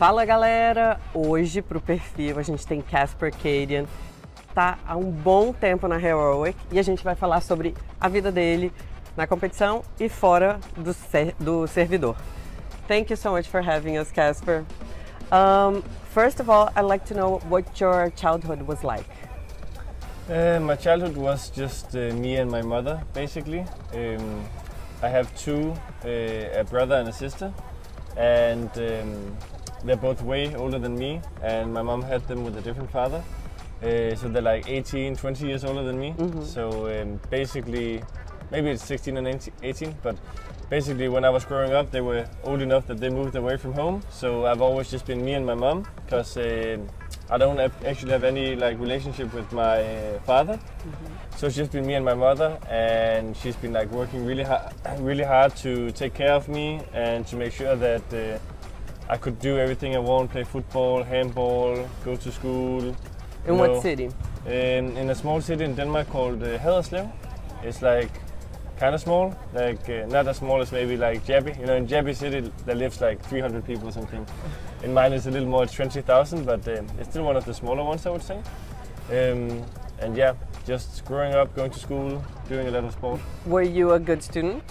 Fala galera, hoje pro perfil a gente tem Casper Cadian, tá há um bom tempo na Heroic e a gente vai falar sobre a vida dele na competição e fora do servidor. Thank you so much for having us, Casper. First of all, I'd like to know what your childhood was like. My childhood was just me and my mother, basically. I have two, a brother and a sister, and they're both way older than me, and my mom had them with a different father. So they're like 18, 20 years older than me. Mm-hmm. So basically, maybe it's 16 and 18, but basically when I was growing up, they were old enough that they moved away from home. So I've always just been me and my mom, because I don't actually have any relationship with my father. Mm-hmm. So it's just been me and my mother, and she's been working really hard to take care of me and to make sure that I could do everything I want, play football, handball, go to school. In what city? In a small city in Denmark called Haderslev. It's kind of small, not as small as maybe Jabby. You know, in Jabby city there lives 300 people or something. In mine it's a little more, 20,000, but it's still one of the smaller ones, I would say. And yeah, just growing up, going to school, doing a lot of sport. Were you a good student?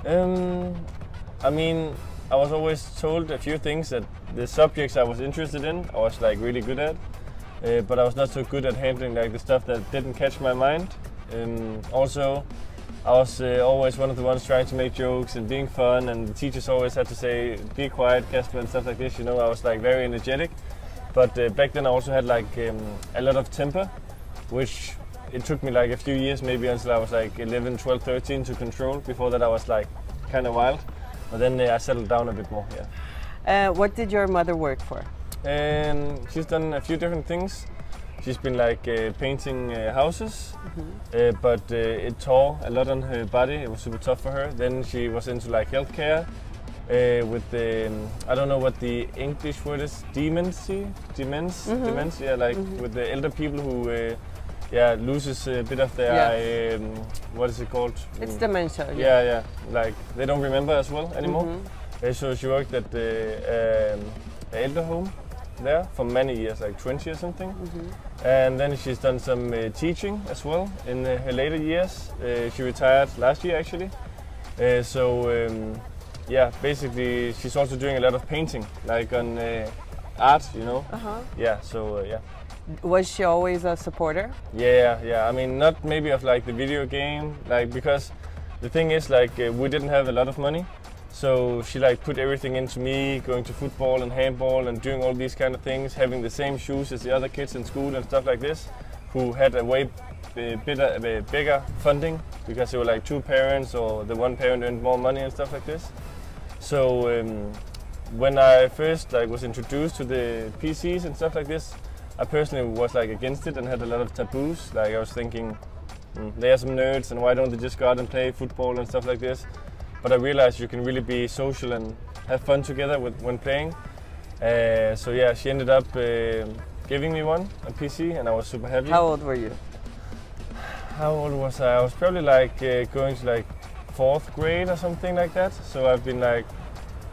I mean, I was always told a few things that the subjects I was interested in, I was really good at. But I was not so good at handling the stuff that didn't catch my mind. Also, I was always one of the ones trying to make jokes and being fun, and the teachers always had to say, "Be quiet, Casper," and stuff like this. You know, I was very energetic. But back then I also had a lot of temper, which it took me a few years, maybe until I was 11, 12, 13 to control. Before that I was kind of wild. But then I settled down a bit more, yeah. What did your mother work for? She's done a few different things. She's been painting houses, mm-hmm. But it tore a lot on her body. It was super tough for her. Then she was into healthcare with the, I don't know what the English word is, dementia, mm-hmm. With the elder people who loses a bit of their, what is it called? It's dementia. Yeah. They don't remember as well anymore. Mm-hmm. So she worked at the elder home there for many years, 20 or something. Mm-hmm. And then she's done some teaching as well in her later years. She retired last year actually. Basically she's also doing a lot of painting, on art, you know. Uh-huh. Yeah, so yeah. Was she always a supporter? Yeah. I mean, not maybe of the video game, because the thing is we didn't have a lot of money. So she put everything into me, going to football and handball and doing all these kind of things, having the same shoes as the other kids in school and stuff like this, who had a way bigger funding because they were two parents, or the one parent earned more money and stuff like this. So when I first was introduced to the PCs and stuff like this, I personally was against it and had a lot of taboos. I was thinking, they are some nerds, and why don't they just go out and play football and stuff like this? But I realized you can really be social and have fun together when playing. So yeah, she ended up giving me a PC, and I was super happy. How old were you? How old was I? I was probably going to 4th grade or something like that. So I've been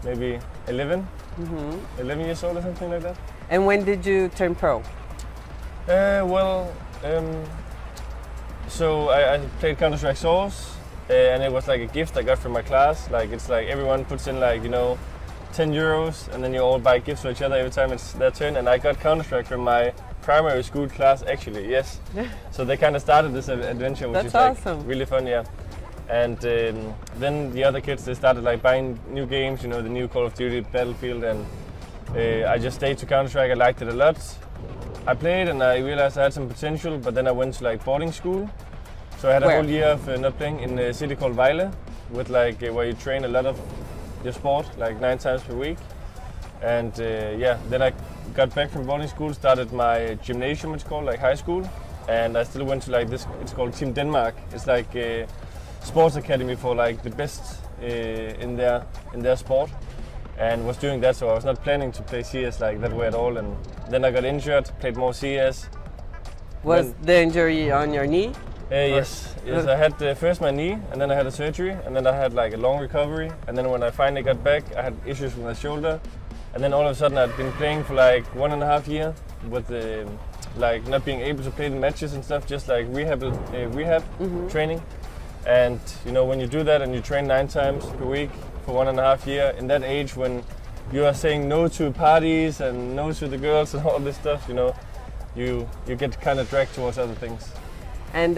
maybe 11, mm-hmm. 11 years old or something like that. And when did you turn pro? So I played Counter-Strike Source. And it was a gift I got from my class. It's everyone puts in 10 euros, and then you all buy gifts for each other every time it's their turn. And I got Counter-Strike from my primary school class, actually, yes. So they kind of started this adventure, which is awesome. Really fun, yeah. And then the other kids, they started buying new games, you know, the new Call of Duty, Battlefield, and I just stayed to Counter-Strike. I liked it a lot. I played and I realized I had some potential, but then I went to boarding school. So I had a whole year of not playing in a city called Vejle, with where you train a lot of your sport, 9 times per week. And then I got back from boarding school, started my gymnasium, it's called, high school. And I still went to this, it's called Team Denmark. It's a sports academy for the best in their sport. And was doing that, so I was not planning to play CS that way at all. And then I got injured, played more CS. Was the injury on your knee? Yes, I had first my knee, and then I had a surgery, and then I had a long recovery, and then when I finally got back, I had issues with my shoulder, And then all of a sudden I'd been playing for like 1.5 years with like not being able to play the matches and stuff, just like rehab training. And you know, when you do that and you train 9 times per week for 1.5 years, in that age when you are saying no to parties and no to the girls and all this stuff, you know, you get kind of dragged towards other things. And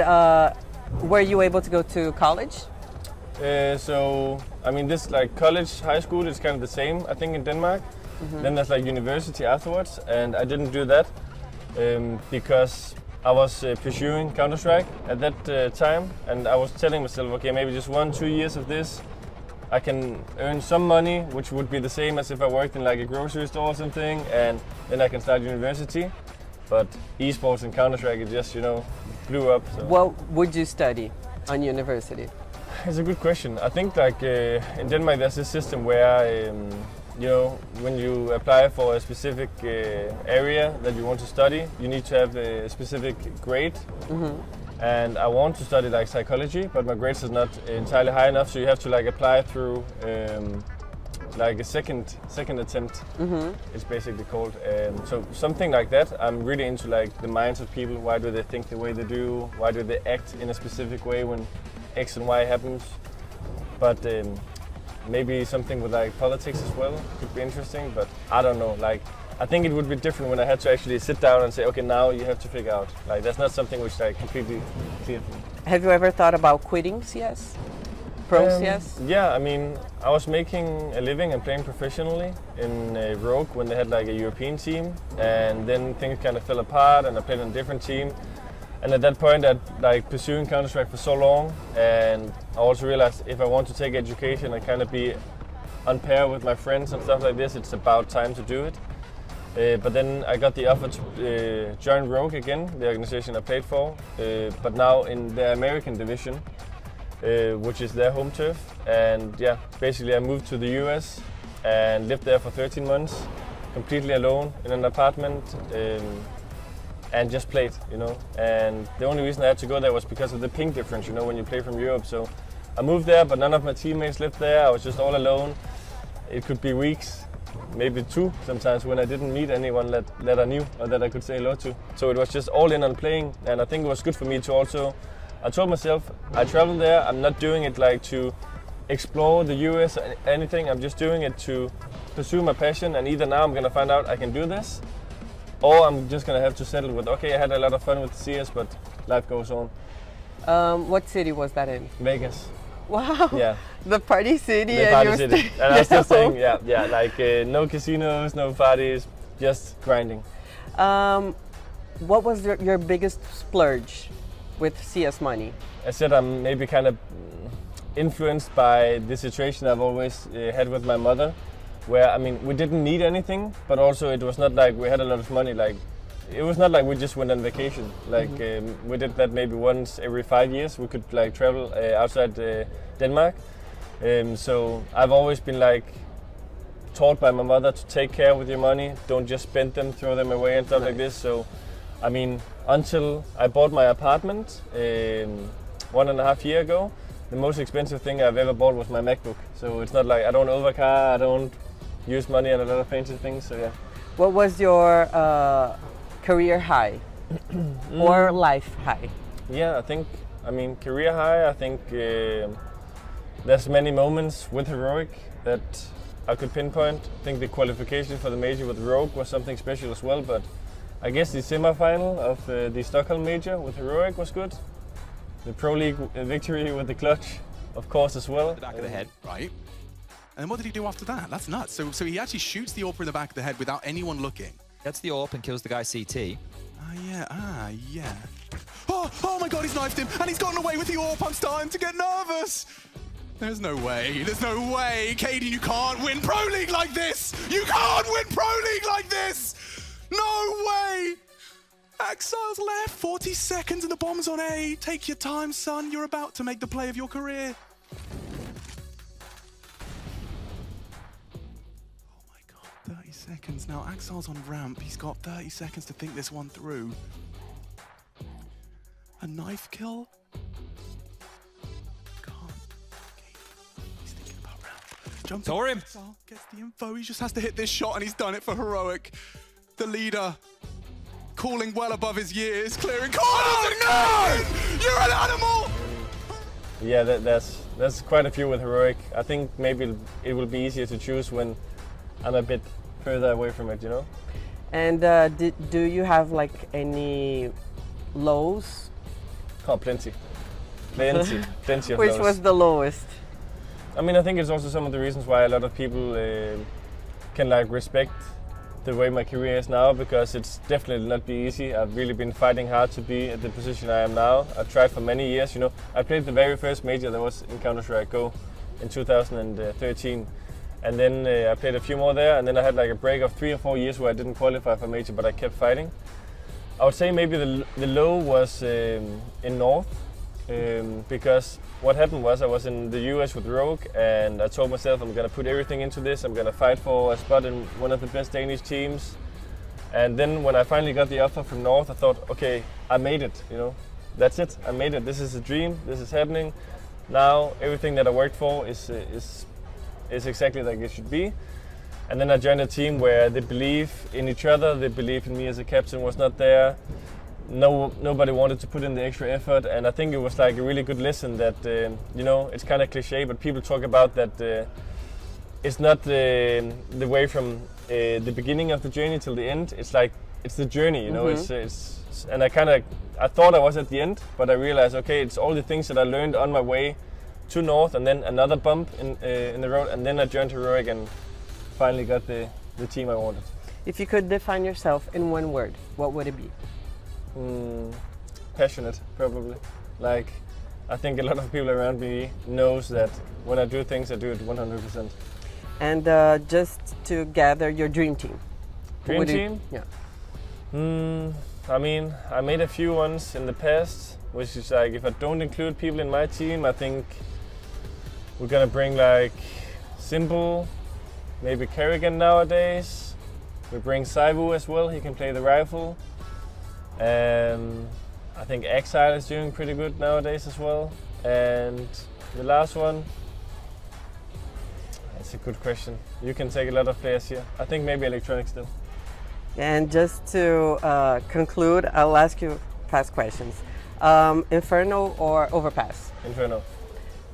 were you able to go to college? So, I mean, this like college, high school is kind of the same, I think, in Denmark. Then there's like university afterwards, and I didn't do that because I was pursuing Counter-Strike at that time, and I was telling myself, okay, maybe just 1-2 years of this, I can earn some money, which would be the same as if I worked in like a grocery store or something, and then I can start university. But esports and Counter-Strike, it just, you know, blew up. So. What would you study on university? It's a good question. I think like in Denmark there's this system where you know, when you apply for a specific area that you want to study, you need to have a specific grade. And I want to study like psychology, but my grades is not entirely high enough, so you have to like apply through like a second attempt. It's basically called. So something like that. I'm really into like the minds of people. Why do they think the way they do? Why do they act in a specific way when X and Y happens? But maybe something with like politics as well could be interesting. But I don't know. Like I think it would be different when I had to actually sit down and say, okay, now you have to figure out. Like that's not something which like completely clear for me. Have you ever thought about quitting CS? Pro CS? Yeah, I mean, I was making a living and playing professionally in Rogue when they had like a European team, and then things kind of fell apart and I played on a different team. And at that point I'd like pursuing Counter-Strike for so long, and I also realized if I want to take education and kind of be on par with my friends and stuff like this, it's about time to do it. But then I got the offer to join Rogue again, the organization I played for, but now in the American division. Which is their home turf, and yeah, basically I moved to the US and lived there for 13 months, completely alone in an apartment, and just played, you know. And the only reason I had to go there was because of the ping difference, you know, when you play from Europe. So I moved there, but none of my teammates lived there. I was just all alone. It could be weeks, maybe 2 sometimes, when I didn't meet anyone that I knew or that I could say hello to. So it was just all in on playing, and I think it was good for me to also. I told myself, I traveled there, I'm not doing it like to explore the US or anything, I'm just doing it to pursue my passion, and either now I'm gonna find out I can do this, or I'm just gonna have to settle with, okay, I had a lot of fun with CS, but life goes on. What city was that in? Vegas. Wow, yeah. The party city. The party city, and I'm still saying, yeah, like no casinos, no parties, just grinding. What was your biggest splurge with CS money? I said I'm maybe kind of influenced by the situation I've always had with my mother, where I mean we didn't need anything, but also it was not like we had a lot of money. Like it was not like we just went on vacation. Like we did that maybe once every 5 years. We could like travel outside Denmark. So I've always been like taught by my mother to take care with your money. Don't just spend them, throw them away and stuff like this. So I mean, until I bought my apartment 1.5 years ago, the most expensive thing I've ever bought was my MacBook. So it's not like I don't overcar, I don't use money on a lot of fancy things. So yeah. What was your career high or life high? Yeah, I mean, career high, I think there's many moments with Heroic that I could pinpoint. I think the qualification for the major with Rogue was something special as well, but I guess the semi-final of the Stockholm major with Heroic was good. The Pro League victory with the clutch, of course, as well. The back of the head, right? And what did he do after that? That's nuts. So he actually shoots the AWP in the back of the head without anyone looking. Gets the AWP and kills the guy CT. Yeah. Oh my God, he's knifed him, and he's gotten away with the AWP. I'm starting to get nervous. There's no way, Cadian, you can't win Pro League like this! You can't win Pro League like this! No way! Exile's left, 40 seconds and the bomb's on A. Take your time, son. You're about to make the play of your career. Oh my God, 30 seconds. Now, Exile's on ramp. He's got 30 seconds to think this one through. A knife kill? Can't. He's thinking about ramp. Jumps Saw him. Gets the info, he just has to hit this shot and he's done it for heroic. The leader calling well above his years, clearing corners. Oh no! You're an animal! Yeah, that's quite a few with heroic. I think maybe it will be easier to choose when I'm a bit further away from it, you know? And do you have like any lows? Oh, plenty of Which those. was the lowest? I mean, I think it's also some of the reasons why a lot of people can like respect the way my career is now, because it's definitely not be easy. I've really been fighting hard to be at the position I am now. I've tried for many years, you know. I played the very first major that was in Counter-Strike Go in 2013. And then I played a few more there, and then I had like a break of 3 or 4 years where I didn't qualify for major, but I kept fighting. I would say maybe the low was in North, because what happened was I was in the US with Rogue, and I told myself I'm gonna put everything into this. I'm gonna fight for a spot in one of the best Danish teams. And then when I finally got the offer from North, I thought, okay, I made it, you know. That's it, I made it. This is a dream, this is happening. Now everything that I worked for is exactly like it should be. And then I joined a team where they believe in each other, they believe in me as a captain was not there. Nobody wanted to put in the extra effort, and I think it was like a really good lesson that, you know, it's kind of cliche, but people talk about that it's not the way from the beginning of the journey till the end. It's like, it's the journey, you know. And I thought I was at the end, but I realized, okay, it's all the things that I learned on my way to North, and then another bump in the road, and then I joined Heroic and finally got the team I wanted. If you could define yourself in one word, what would it be? Passionate, probably. Like, I think a lot of people around me knows that when I do things, I do it 100%. And just to gather your dream team. Dream team? Yeah. I mean, I made a few ones in the past, which is like, if I don't include people in my team, I think we're gonna bring like Simple, maybe Kerrigan nowadays. We bring Saivu as well, he can play the rifle. I think Exile is doing pretty good nowadays as well. And the last one, that's a good question. You can take a lot of players here. I think maybe Electronic still. And just to conclude, I'll ask you fast questions. Inferno or Overpass? Inferno.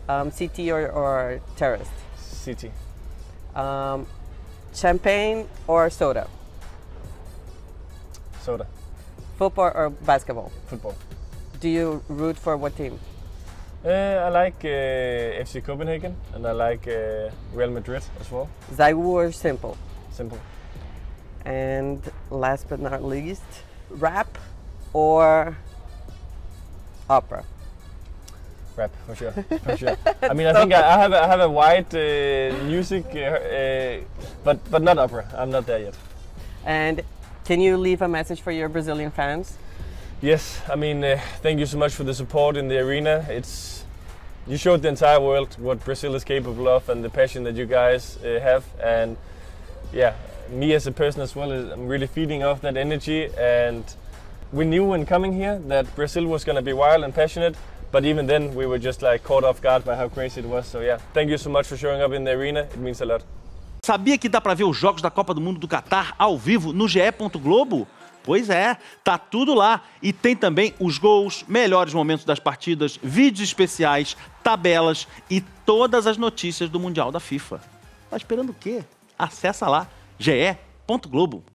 CT or Terrorist? CT. Champagne or soda? Soda. Football or basketball? Football. Do you root for what team? I like FC Copenhagen, and I like Real Madrid as well. Zaiwu or Simple? Simple. And last but not least, rap or opera? Rap, for sure, for sure. I mean, I think I have a wide music, but not opera. I'm not there yet. And can you leave a message for your Brazilian fans? Yes, I mean, thank you so much for the support in the arena. You showed the entire world what Brazil is capable of and the passion that you guys have. And yeah, me as a person as well, I'm really feeding off that energy. And we knew when coming here that Brazil was going to be wild and passionate. But even then, we were just like caught off guard by how crazy it was. So yeah, thank you so much for showing up in the arena. It means a lot. Sabia que dá para ver os jogos da Copa do Mundo do Catar ao vivo no ge.globo? Pois é, tá tudo lá. E tem também os gols, melhores momentos das partidas, vídeos especiais, tabelas e todas as notícias do Mundial da FIFA. Tá esperando o quê? Acessa lá, ge.globo.